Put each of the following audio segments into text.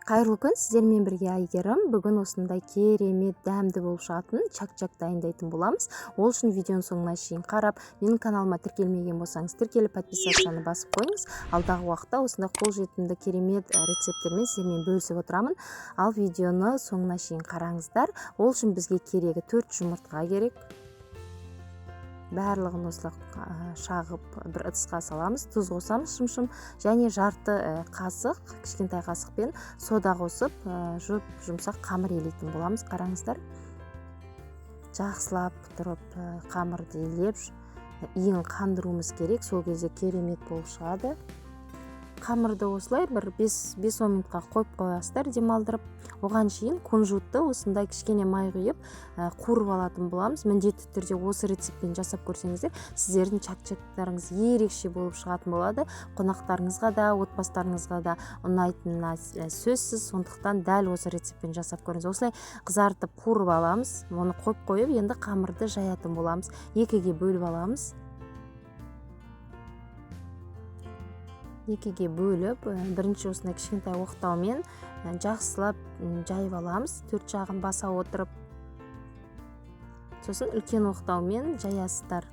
Қайырлы күн, сіздермен бірге Айгерім. Бүгін осындай керемет дәмді болып шығатын чак-чак дайындайтын боламыз. Ол үшін видеоның соңына шейін қарап, менің каналыма тіркелмеген болсаңыз, тіркеліп подписацияны басып қойыңыз. Алдағы уақытта осындай қолжетімді керемет рецепттермен сіздермен бөлісіп отырамын. Ал видеоны соңына шейін қараңыздар. Ол үшін бізге керегі 4 жұмыртқа керек. Барлығын осылай шағып бір ыдысқа саламыз, тұз қосамыз шым-шым, және жарты қасық, кішкентай қасықпен сода қосып, жұмсақ қамыр елейтін боламыз. Қараңыздар, жақсылап тұрып қамырды елеп, иін қандыруымыз керек, сол кезде керемет болып шығады. Қамырды осылай бір 5-10 минутқа қойып қоясыздар, демалдырып. Оған шейін кунжутты осындай кішкене май құйып қуырып алатын боламыз. Міндетті түрде осы рецептпен жасап көрсеңіздер, сіздердің чак-чактарыңыз ерекше болып шығатын болады. Қонақтарыңызға да, отбасыларыңызға да ұнайтынына сөзсіз. Сондықтан дәл осы рецептпен жасап көріңіз. Осылай қызартып қуырып аламыз. Оны қойып қойып, енді қамырды жаятын боламыз. Екіге бөліп аламыз. Екіге бөліп, бірінші осындай кішкентай оқтаумен жақсылап жайып аламыз. Төрт жағын баса отырып, сосын үлкен оқтаумен жаясыздар.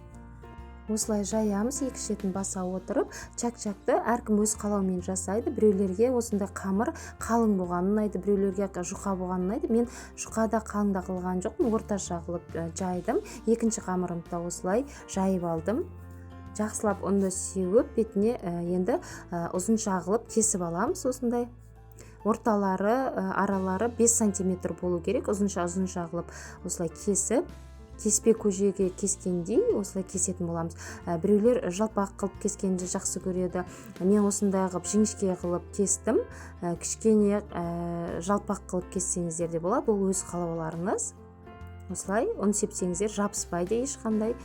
Осылай жаямыз, екі шетін баса отырып, чак-чакты әркім өз қалауымен жасайды. Біреулерге осындай қамыр қалың болған ұнайды, біреулерге жұқа болған ұнайды. Мен жұқада қалың да қылған жоқпын, орташа қылып жайдым. Екінші қамырымды да осылай жайып алдым. Жақсылап ұнды сеуіп, бетіне енді ұзынша қылып кесіп аламыз. Осындай орталары, аралары 5 сантиметр болу керек. Ұзынша қылып осылай кесіп, кеспе көжеге кескендей осылай кесетін боламыз. Біреулер жалпақ қылып кескенді жақсы көреді. Мен осындай қылып жіңішке қылып кестім. Кішкене жалпақ қылып кессеңіздер де болады. Ол өз қалауларыңыз. Осылай ұн сепсеңіздер жабыспайды ешқандай.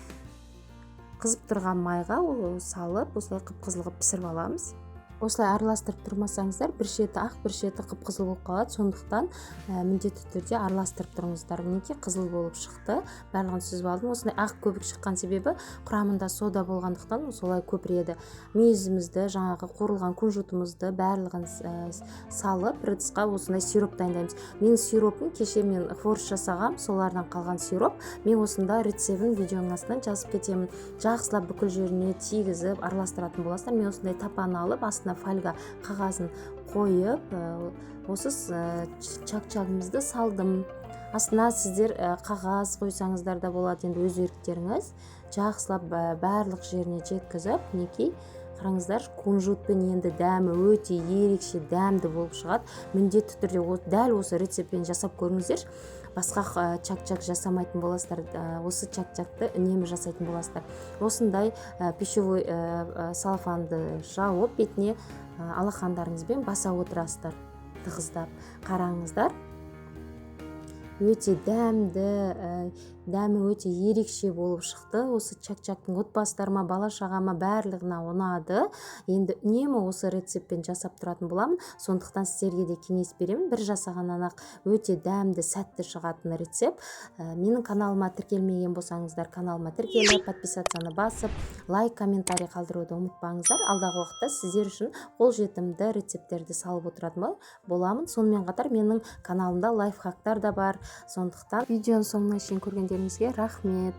Қызып тұрған майға салып, осылай қып-қызыл қылып пісіріп аламыз. Осылай араластырып тұрмасаңыздар, бір шеті ақ, бір шеті қып-қызыл болып қалады. Сондықтан міндетті түрде араластырып тұрыңыздар. Мінекей қызыл болып шықты. Барлығын сүзіп алдым. Осындай ақ көбік шыққан себебі құрамында сода болғандықтан солай көпіреді. Мүйізімізді, жаңағы қуырылған кунжутымызды барлығын салып, бір ыдысқа осындай сироп дайындаймыз. Мен сиропын кеше мен форш жасағам, солардан қалған сироп. Мен осында рецебін видеоның астынан жазып кетемін. Жақсылап бүкіл жеріне тигізіп араластыратын боласыздар. Мен осындай тапан алып, астына фольга қағазын қойып, осы чак-чагымызды салдым. Астына сіздер қағаз қойсаңыздар да болады, енді өз еріктеріңіз. Жақсылап барлық жеріне жеткізіп, мінекей қараңыздар, кунжутпен енді дәмі өте ерекше дәмді болып шығады. Міндетті түрде дәл осы рецептпен жасап көріңіздер. Басқа чак-чак жасамайтын боласыздар. Осы чак-чакты үнемі жасайтын боласыздар. Осындай пищевой салфанды жауып, бетіне алақандарыңызбен баса отырасыздар, тығыздап. Қараңыздар, өте дәмі өте ерекше болып шықты. Осы чак-чактың отбасыларыма, бала-шағама барлығына ұнады. Енді үнемі осы рецептпен жасап тұратын боламын. Сондықтан сіздерге де кеңес беремін. Бір жасағаннан ақ өте дәмді, сәтті шығатын рецепт. Менің каналыма тіркелмеген болсаңыздар, каналыма тіркеліп, подписацияны басып, лайк, комментарий қалдыруды ұмытпаңыздар. Алдағы уақытта сіздер үшін қолжетімді рецепттерді салып отыратын боламын. Сонымен қатар менің каналымда лайфхактар да бар. Сондықтан видеоның соңына шейін көргендеріңізге рахмет.